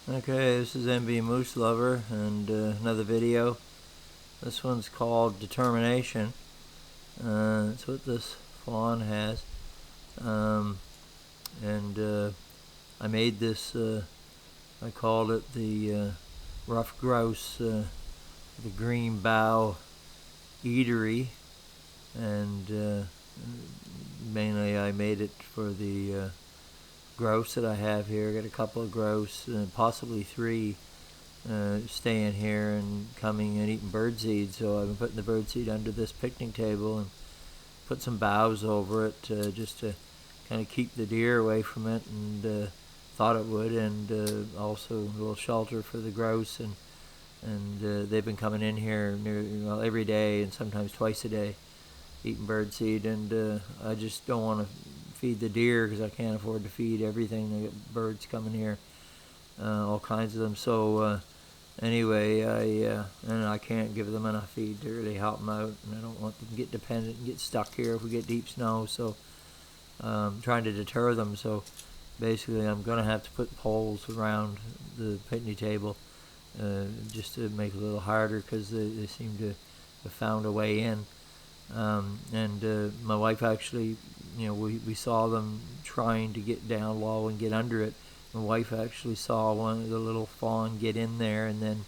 Okay, this is MB Moose Lover and another video. This one's called Determination. That's what this fawn has. And I made this, I called it the Rough Grouse, the Green Bough Eatery. And mainly I made it for the grouse that I have here. I got a couple of grouse, possibly three, staying here and coming and eating birdseed. So I've been putting the birdseed under this picnic table and put some boughs over it just to kind of keep the deer away from it, and thought it would, and also a little shelter for the grouse. And they've been coming in here every day and sometimes twice a day eating birdseed, and I just don't want to feed the deer because I can't afford to feed everything. They get birds coming here, all kinds of them. So anyway, I can't give them enough feed to really help them out, and I don't want them to get dependent and get stuck here if we get deep snow. So trying to deter them. So basically, I'm going to have to put poles around the picnic table just to make it a little harder, because they seem to have found a way in. And my wife actually, we saw them trying to get down low and get under it. My wife actually saw one of the little fawn get in there, and then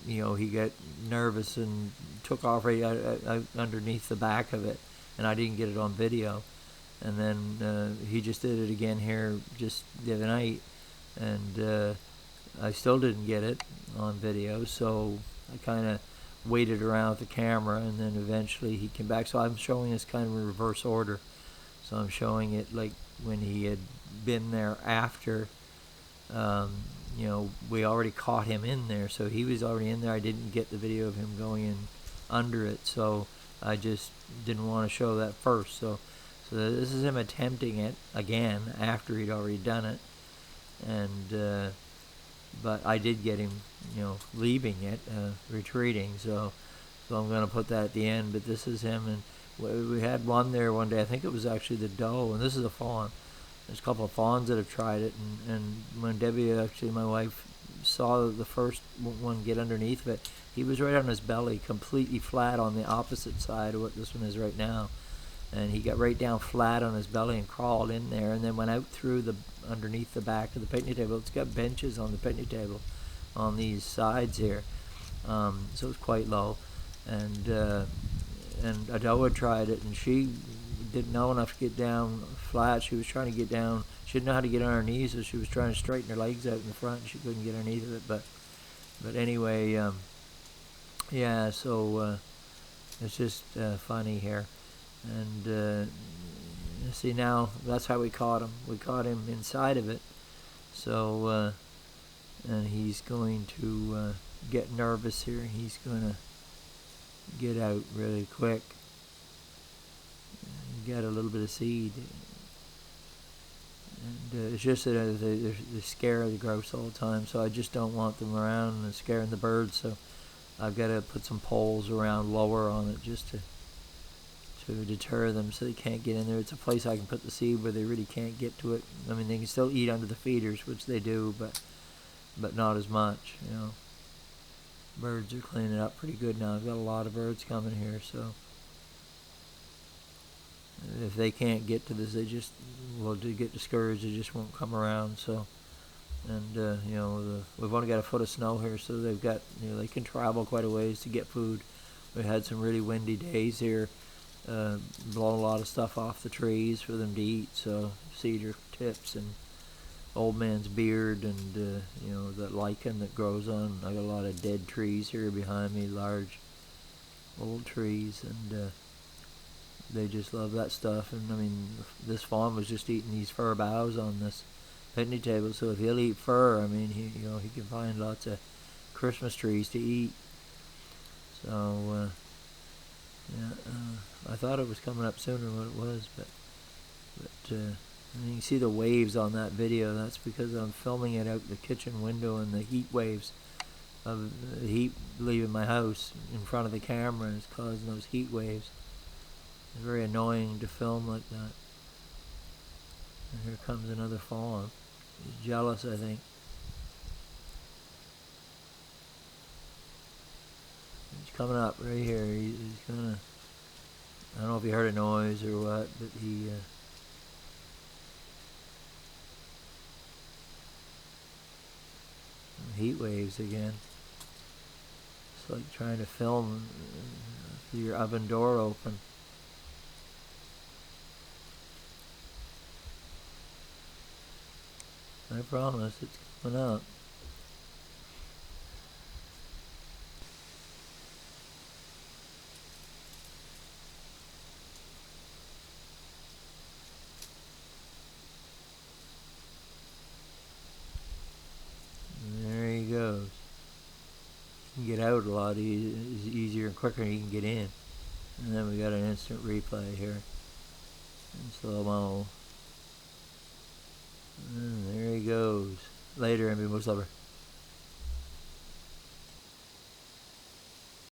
he got nervous and took off right out underneath the back of it, and I didn't get it on video. And then he just did it again here just the other night, and I still didn't get it on video. So I kind of waited around with the camera, and then eventually he came back. So I'm showing this kind of in reverse order. So I'm showing it like when he had been there after, we already caught him in there. So he was already in there. I didn't get the video of him going in under it. So I just didn't want to show that first. So this is him attempting it again after he'd already done it. And but I did get him, leaving it, retreating. So I'm going to put that at the end. But this is him, and we had one there one day. I think it was actually the doe, and this is a fawn. There's a couple of fawns that have tried it, and when Debbie, actually my wife, saw the first one get underneath of it, he was right on his belly, completely flat on the opposite side of what this one is right now. And he got right down flat on his belly and crawled in there, and then went out through underneath the back of the picnic table. It's got benches on the picnic table on these sides here, so it's quite low. And Adoa tried it, and she didn't know enough to get down flat. She was trying to get down. She didn't know how to get on her knees, so she was trying to straighten her legs out in the front, and she couldn't get underneath of it. But anyway, yeah. So it's just funny here. And see, now that's how we caught him. We caught him inside of it. So and he's going to get nervous here. He's going to get out really quick. Get a little bit of seed. And it's just that they scare the grouse all the time. So I just don't want them around and scaring the birds. So I've got to put some poles around lower on it just to deter them, so they can't get in there. It's a place I can put the seed where they really can't get to it. I mean, they can still eat under the feeders, which they do, but not as much. Birds are cleaning up pretty good now. I've got a lot of birds coming here, so if they can't get to this, they just will get discouraged. They just won't come around. So, and we've only got a foot of snow here, so they've got they can travel quite a ways to get food. We had some really windy days here. Blow a lot of stuff off the trees for them to eat, so cedar tips and old man's beard, and the lichen that grows on. I got a lot of dead trees here behind me, large old trees, and they just love that stuff. And I mean, this fawn was just eating these fir boughs on this picnic table, so if he'll eat fir, I mean, he can find lots of Christmas trees to eat. So yeah, I thought it was coming up sooner than what it was, but you can see the waves on that video. That's because I'm filming it out the kitchen window, and the heat waves of the heat leaving my house in front of the camera is causing those heat waves. It's very annoying to film like that. And here comes another fawn. He's jealous, I think. coming up right here. He's gonna. I don't know if he heard a noise or what, but he. Heat waves again. It's like trying to film with your oven door open. I promise it's coming up. And there he goes. You can get out a lot easier and quicker than you can get in. And then we got an instant replay here in slow-mo. And there he goes. Later, MB, most lover.